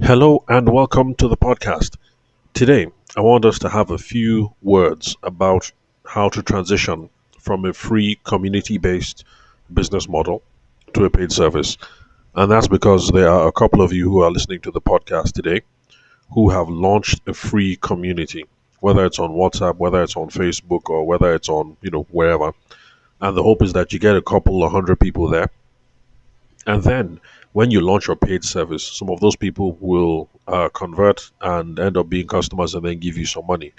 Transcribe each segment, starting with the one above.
Hello and welcome to the podcast. Today, I want us to have a few words about how to transition from a free community based business model to a paid service. And that's because there are a couple of you who are listening to the podcast today who have launched a free community, whether it's on WhatsApp, whether it's on Facebook, or whether it's on, wherever. And the hope is that you get a couple, 100 people there, and then when you launch your paid service, some of those people will convert and end up being customers and then give you some money.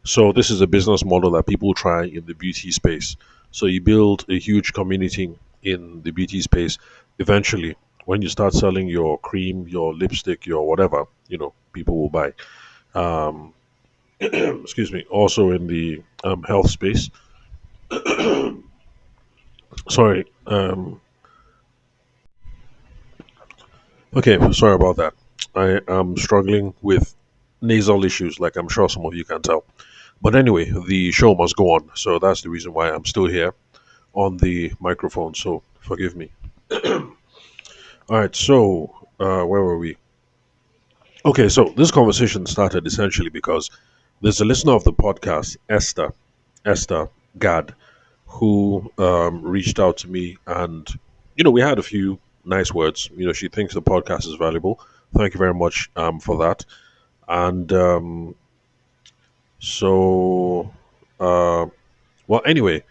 So, this is a business model that people try in the beauty space. So, you build a huge community in the beauty space. Eventually, when you start selling your cream, your lipstick, your whatever, people will buy. Um, excuse me. Also, in the health space, sorry. Okay, sorry about that. I am struggling with nasal issues, like I'm sure some of you can tell. But anyway, the show must go on, so that's the reason why I'm still here on the microphone. So forgive me. All right, so where were we? Okay, so this conversation started essentially because there's a listener of the podcast, Esther Gad, who reached out to me, and we had a few nice words. She thinks the podcast is valuable. Thank you very much for that. And so, uh, well, anyway,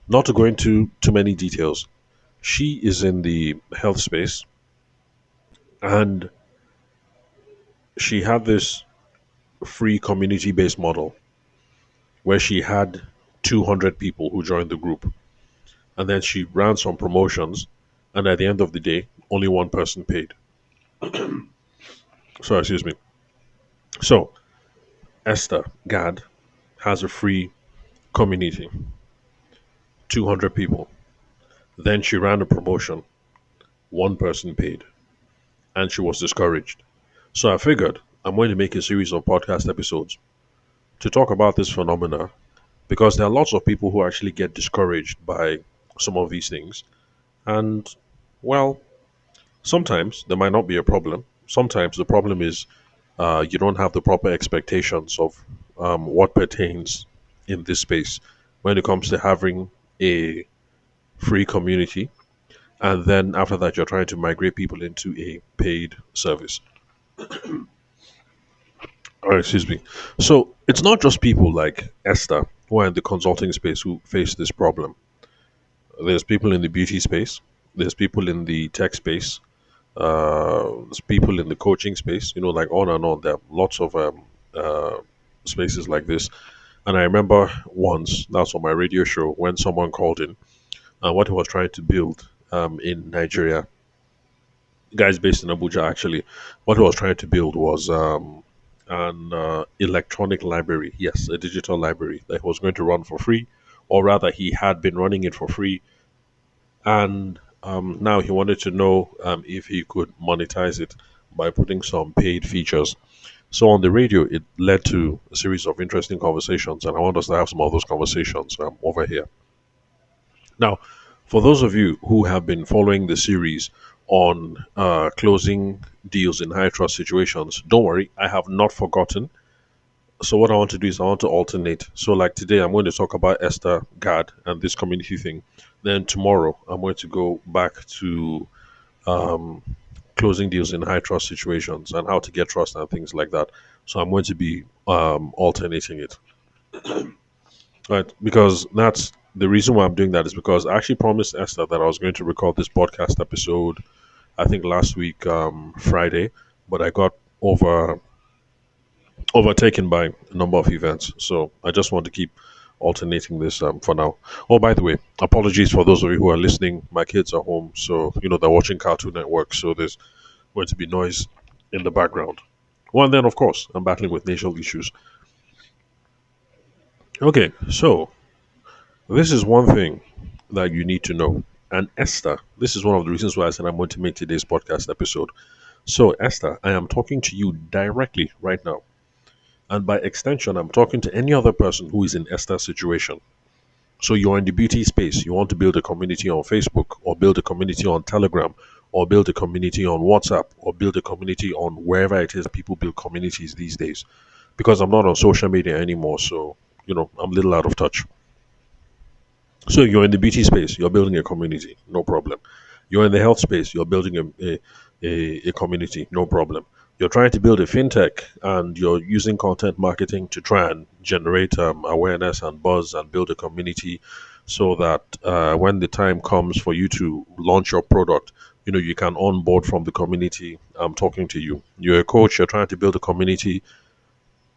not to go into too many details, she is in the health space, and she had this free community-based model where she had 200 people who joined the group, and then she ran some promotions, and at the end of the day, only one person paid. Sorry, excuse me. So Esther Gad has a free community, 200 people. Then she ran a promotion, one person paid, and she was discouraged. So I figured I'm going to make a series of podcast episodes to talk about this phenomena because there are lots of people who actually get discouraged by some of these things. And, well, sometimes there might not be a problem. Sometimes the problem is you don't have the proper expectations of what pertains in this space when it comes to having a free community. And then after that, you're trying to migrate people into a paid service. Oh, excuse me. So it's not just people like Esther who are in the consulting space who face this problem. There's people in the beauty space, there's people in the tech space, there's people in the coaching space, like on and on. There are lots of uh, spaces like this. And I remember once, that's on my radio show, when someone called in what he was trying to build in Nigeria, guys based in Abuja actually, what he was trying to build was an electronic library. Yes, a digital library that he was going to run for free, or rather, he had been running it for free, and now he wanted to know if he could monetize it by putting some paid features. So on the radio, it led to a series of interesting conversations, and I want us to have some of those conversations over here. Now, for those of you who have been following the series on closing deals in high trust situations, don't worry, I have not forgotten. So what I want to do is I want to alternate. So like today, I'm going to talk about Esther Gad and this community thing. Then tomorrow, I'm going to go back to um, closing deals in high trust situations and how to get trust and things like that. So I'm going to be alternating it, right? Because that's the reason why I'm doing that is because I actually promised Esther that I was going to record this podcast episode. I think last week, Friday, but I got overtaken by a number of events. So I just want to keep alternating this for now. Oh, by the way, apologies for those of you who are listening. My kids are home, so they're watching Cartoon Network, so there's going to be noise in the background. Well, and then of course I'm battling with nasal issues. Okay, so this is one thing that you need to know. And Esther, this is one of the reasons why I said I'm going to make today's podcast episode. So, Esther, I am talking to you directly right now. And by extension, I'm talking to any other person who is in Esther's situation. So you're in the beauty space. You want to build a community on Facebook or build a community on Telegram or build a community on WhatsApp, or build a community on wherever it is that people build communities these days. Because I'm not on social media anymore, so I'm a little out of touch. So you're in the beauty space, you're building a community, no problem. You're in the health space, you're building a community, no problem. You're trying to build a fintech and you're using content marketing to try and generate awareness and buzz and build a community so that when the time comes for you to launch your product, you can onboard from the community. I'm talking to you. You're a coach, you're trying to build a community,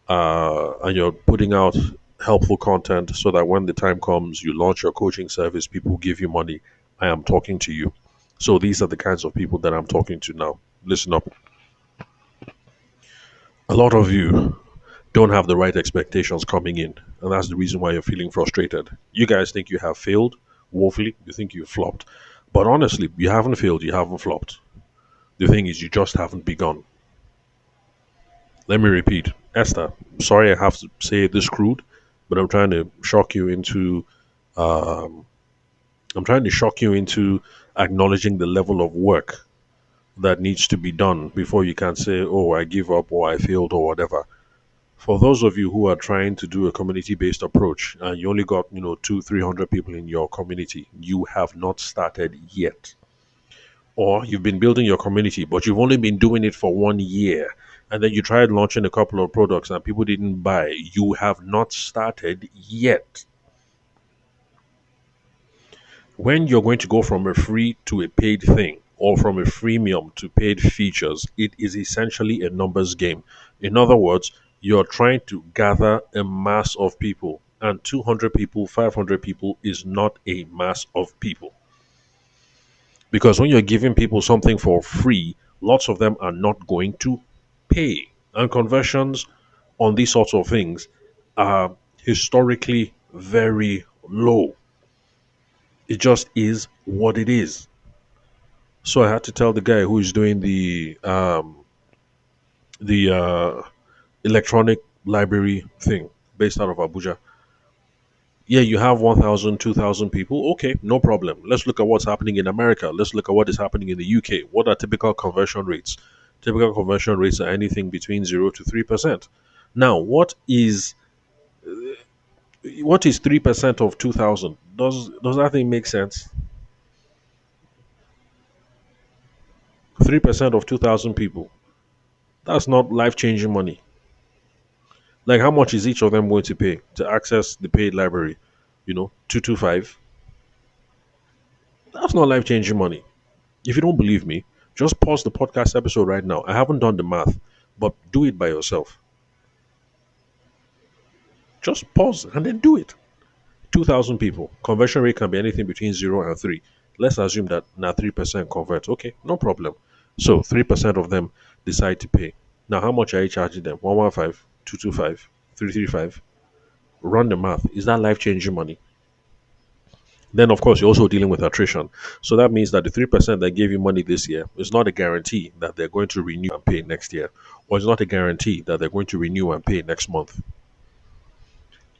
and you're putting out helpful content so that when the time comes, you launch your coaching service, people give you money. I am talking to you. So these are the kinds of people that I'm talking to now. Listen up. A lot of you don't have the right expectations coming in, and that's the reason why you're feeling frustrated. You guys think you have failed woefully, you think you've flopped. But honestly, you haven't failed, you haven't flopped. The thing is, you just haven't begun. Let me repeat. Esther, sorry I have to say it this crude, but I'm trying to shock you into acknowledging the level of work that needs to be done before you can say, oh, I give up or I failed or whatever. For those of you who are trying to do a community based approach and you only got, 300 people in your community, you have not started yet. Or you've been building your community, but you've only been doing it for 1 year. And then you tried launching a couple of products and people didn't buy. You have not started yet. When you're going to go from a free to a paid thing, or from a freemium to paid features, it is essentially a numbers game. In other words, you're trying to gather a mass of people, and 200 people, 500 people is not a mass of people. Because when you're giving people something for free, lots of them are not going to pay. And conversions on these sorts of things are historically very low. It just is what it is. So I had to tell the guy who is doing the electronic library thing based out of Abuja. Yeah, you have 1,000, 2,000 people. Okay, no problem. Let's look at what's happening in America. Let's look at what is happening in the UK. What are typical conversion rates? Typical conversion rates are anything between 0 to 3%. Now, what is 3% of 2,000? Does that thing make sense? 3% of 2,000 people. That's not life-changing money. Like, how much is each of them going to pay to access the paid library? 225. That's not life-changing money. If you don't believe me, just pause the podcast episode right now. I haven't done the math, but do it by yourself. Just pause and then do it. 2,000 people. Conversion rate can be anything between 0 and 3. Let's assume that now 3% converts. Okay, no problem. So 3% of them decide to pay. Now, how much are you charging them? 115, 225, 335. Run the math. Is that life changing money? Then, of course, you're also dealing with attrition. So that means that the 3% that gave you money this year is not a guarantee that they're going to renew and pay next year, or it's not a guarantee that they're going to renew and pay next month.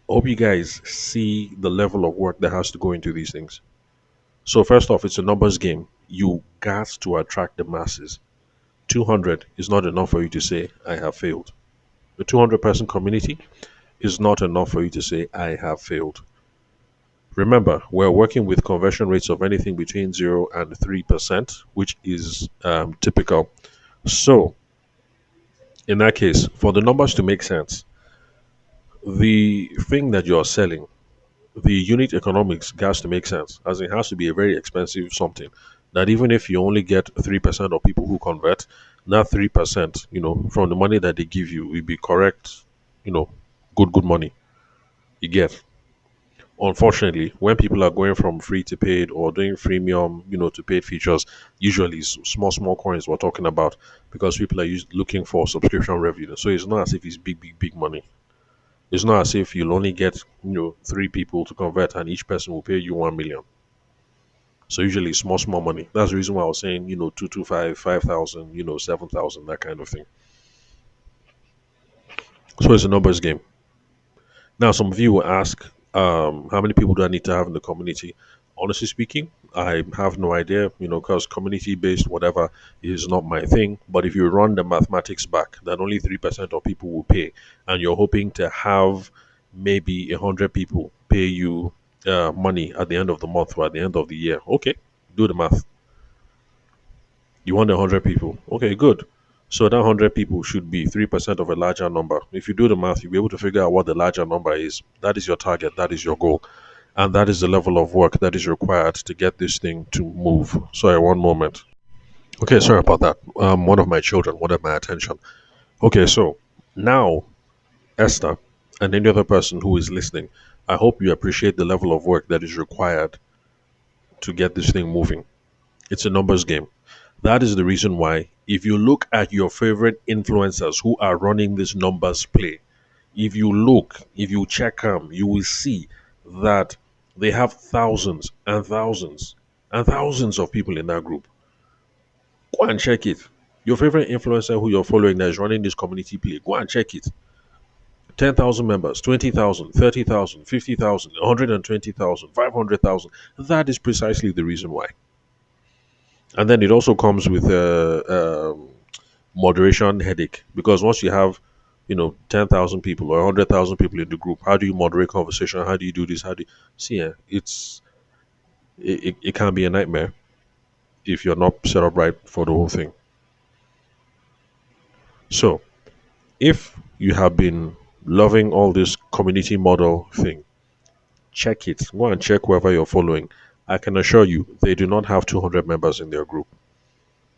I hope you guys see the level of work that has to go into these things. So, first off, it's a numbers game. You got to attract the masses. 200 is not enough for you to say, I have failed. The 200-person community is not enough for you to say, I have failed. Remember, we're working with conversion rates of anything between 0 and 3%, which is typical. So, in that case, for the numbers to make sense, the thing that you're selling, the unit economics has to make sense, as it has to be a very expensive something. That even if you only get 3% of people who convert, that 3%, from the money that they give you, will be correct, good money. You get. Unfortunately, when people are going from free to paid or doing freemium, to paid features, usually it's small coins we're talking about because people are looking for subscription revenue. So it's not as if it's big money. It's not as if you'll only get, 3 people to convert and each person will pay you 1 million. So usually it's small money. That's the reason why I was saying, 225, 5,000, 7,000, that kind of thing. So it's a numbers game. Now, some of you will ask, how many people do I need to have in the community? Honestly speaking, I have no idea, because community based whatever is not my thing. But if you run the mathematics back, that only 3% of people will pay, and you're hoping to have maybe 100 people pay you money at the end of the month or at the end of the year. Okay, do the math. You want 100 people. Okay, good. So that 100 people should be 3% of a larger number. If you do the math, you'll be able to figure out what the larger number is. That is your target. That is your goal. And that is the level of work that is required to get this thing to move. Sorry, one moment. Okay, sorry about that. One of my children wanted my attention. Okay, so now, Esther, and any other person who is listening, I hope you appreciate the level of work that is required to get this thing moving. It's a numbers game. That is the reason why, if you look at your favorite influencers who are running this numbers play, if you check them, you will see that they have thousands and thousands and thousands of people in that group. Go and check it. Your favorite influencer who you're following that is running this community play, go and check it. 10,000 members, 20,000, 30,000, 50,000, 120,000, 500,000. That is precisely the reason why. And then it also comes with a moderation headache, because once you have 10,000 people or 100,000 people in the group, how do you moderate conversation? How do you do this? How do you see? It can be a nightmare if you're not set up right for the whole thing. So if you have been loving all this community model thing, check it. Go and check whoever you're following. I can assure you they do not have 200 members in their group.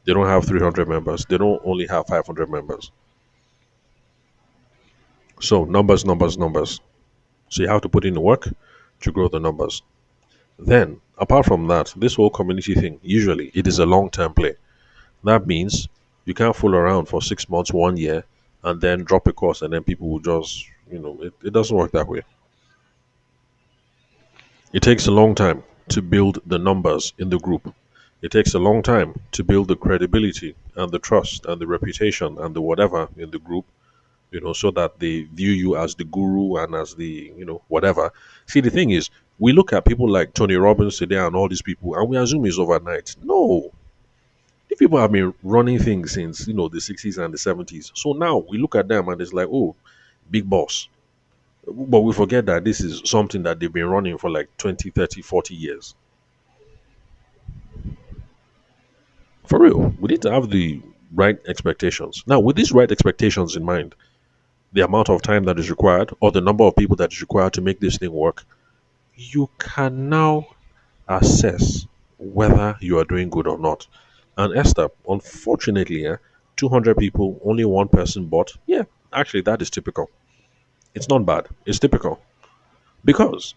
They don't have 300 members. They don't only have 500 members. So numbers, numbers, numbers. So you have to put in the work to grow the numbers. Then, apart from that, this whole community thing, usually it is a long term play. That means you can't fool around for 6 months, 1 year, and then drop a course and then people will just, it doesn't work that way. It takes a long time to build the numbers in the group. It takes a long time to build the credibility and the trust and the reputation and the whatever in the group, so that they view you as the guru and as the, whatever. See, the thing is, we look at people like Tony Robbins today and all these people, and we assume it's overnight. No, these people have been running things since, the 60s and the 70s. So now we look at them and it's like, oh, big boss. But we forget that this is something that they've been running for like 20, 30, 40 years. For real, we need to have the right expectations. Now, with these right expectations in mind, the amount of time that is required or the number of people that is required to make this thing work, you can now assess whether you are doing good or not. And Esther, unfortunately, 200 people, only one person bought. Yeah, actually, that is typical. It's not bad. It's typical because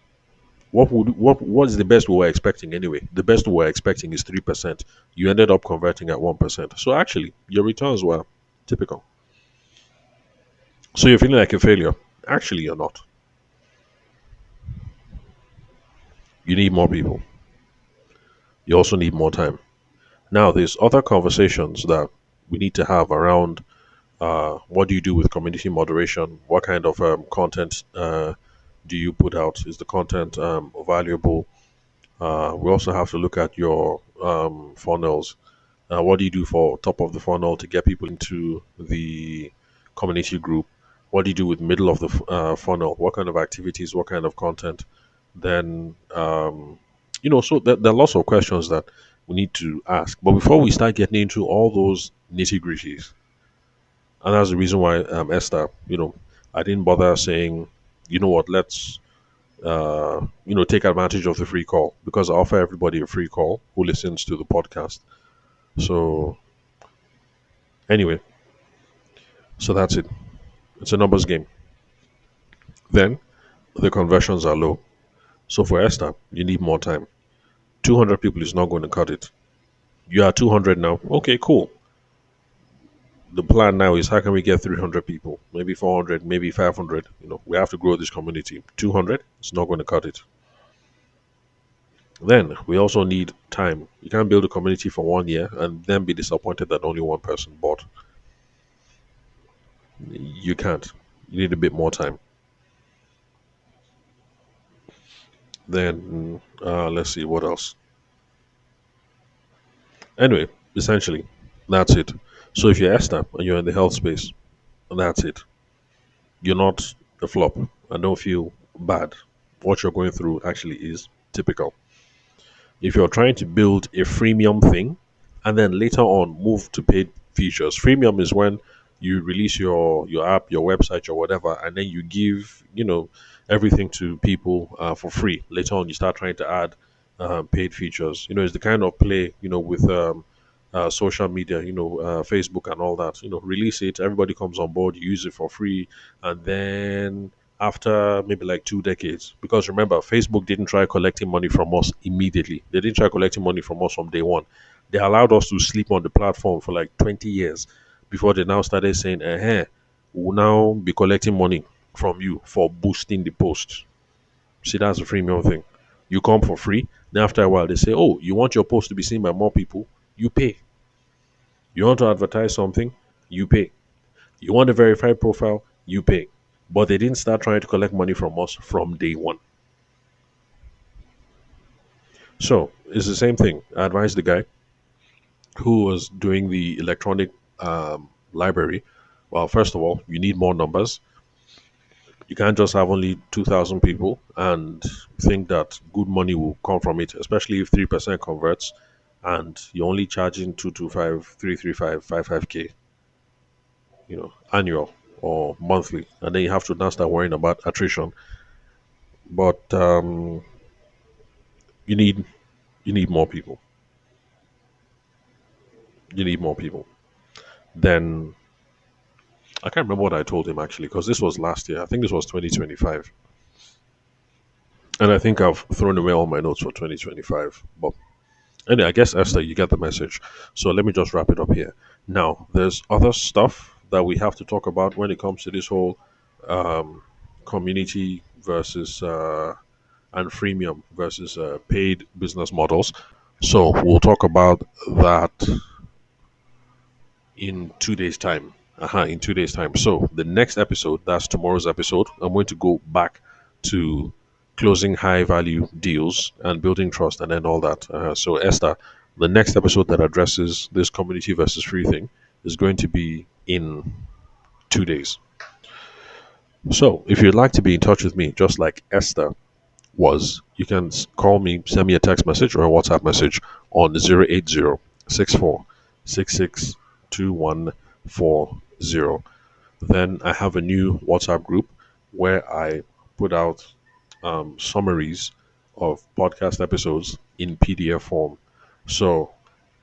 what is the best we were expecting anyway? The best we were expecting is 3%. You ended up converting at 1%. So actually, your returns were typical. So you're feeling like a failure. Actually, you're not. You need more people. You also need more time. Now, there's other conversations that we need to have around what do you do with community moderation? What kind of content do you put out? Is the content valuable? We also have to look at your funnels. What do you do for top of the funnel to get people into the community group? What do you do with middle of the funnel? What kind of activities? What kind of content? Then, so there are lots of questions that we need to ask. But before we start getting into all those nitty gritties, and that's the reason why, Esther, I didn't bother saying, what, let's, take advantage of the free call, because I offer everybody a free call who listens to the podcast. So, anyway, so that's it. It's a numbers game. Then, the conversions are low. So, for Esther, you need more time. 200 people is not going to cut it. You are 200 now. Okay, cool. The plan now is how can we get 300 people, maybe 400, maybe 500. We have to grow this community. 200, it's not going to cut it. Then we also need time. You can't build a community for 1 year and then be disappointed that only one person bought. You can't. You need a bit more time. Then let's see what else. Anyway, essentially, that's it. So if you're Esther and you're in the health space, that's it. You're not a flop, and don't feel bad. What you're going through actually is typical. If you're trying to build a freemium thing and then later on move to paid features, freemium is when you release your app, your website, or whatever, and then you give everything to people for free. Later on, you start trying to add paid features. It's the kind of play with social media, Facebook and all that. Release it, everybody comes on board, you use it for free, and then after maybe like 2 decades, because remember, Facebook didn't try collecting money from us immediately. They didn't try collecting money from us from day one. They allowed us to sleep on the platform for like 20 years before they now started saying, we'll now be collecting money from you for boosting the post. See, that's a freemium thing. You come for free. Then after a while, they say, oh, you want your post to be seen by more people? You pay. You want to advertise something? You pay. You want a verified profile? You pay. But they didn't start trying to collect money from us from day one. So it's the same thing. I advised the guy who was doing the electronic library. Well, first of all, you need more numbers. You can't just have only 2,000 people and think that good money will come from it, especially if 3% converts and you're only charging 225, 335, 55K, annual or monthly. And then you have to now start worrying about attrition. But you need you need more people. You need more people. Then I can't remember what I told him actually, because this was last year. I think this was 2025. And I think I've thrown away all my notes for 2025. But anyway, I guess Esther, you get the message. So let me just wrap it up here. Now, there's other stuff that we have to talk about when it comes to this whole community versus and freemium versus paid business models. So we'll talk about that in 2 days' time. In 2 days' time. So the next episode, that's tomorrow's episode, I'm going to go back to closing high value deals and building trust and then all that. So Esther, the next episode that addresses this community versus free thing is going to be in 2 days. So if you'd like to be in touch with me, just like Esther was, you can call me, send me a text message or a WhatsApp message on 080 Then I have a new WhatsApp group where I put out summaries of podcast episodes in PDF form. So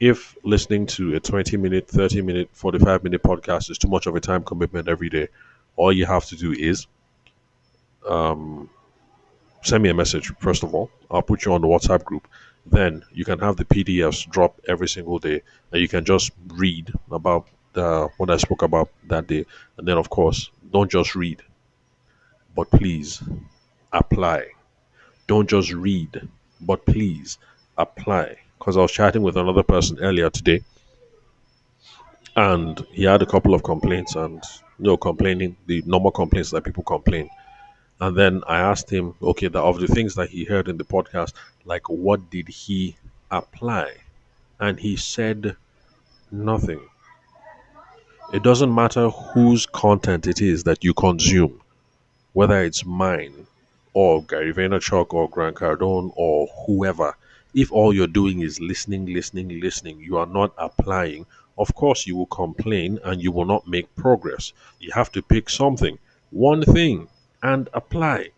if listening to a 20-minute, 30-minute, 45-minute podcast is too much of a time commitment every day, all you have to do is send me a message, first of all. I'll put you on the WhatsApp group. Then you can have the PDFs drop every single day, and you can just read about what I spoke about that day. And then, of course, don't just read, but please apply. Don't just read, but please apply. Because I was chatting with another person earlier today, and he had a couple of complaints and complaining the normal complaints that people complain. And then I asked him, okay, of the things that he heard in the podcast, like what did he apply? And he said nothing. It doesn't matter whose content it is that you consume, whether it's mine or Gary Vaynerchuk or Grant Cardone or whoever. If all you're doing is listening, listening, listening, you are not applying, of course you will complain and you will not make progress. You have to pick something, one thing, and apply.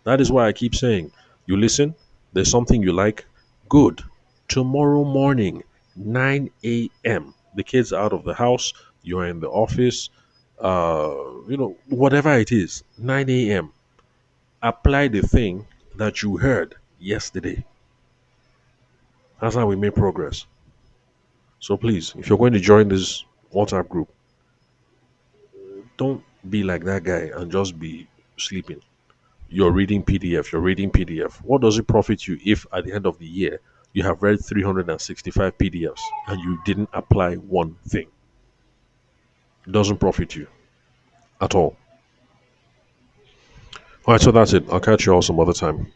That is why I keep saying, you listen, there's something you like, good. Tomorrow morning, 9 a.m., the kids are out of the house, you're in the office, whatever it is, 9 a.m., apply the thing that you heard yesterday. That's how we make progress. So please, if you're going to join this WhatsApp group, don't be like that guy and just be sleeping. You're reading PDF, you're reading PDF. What does it profit you if at the end of the year you have read 365 PDFs and you didn't apply one thing? It doesn't profit you at all. All right, so that's it. I'll catch you all some other time.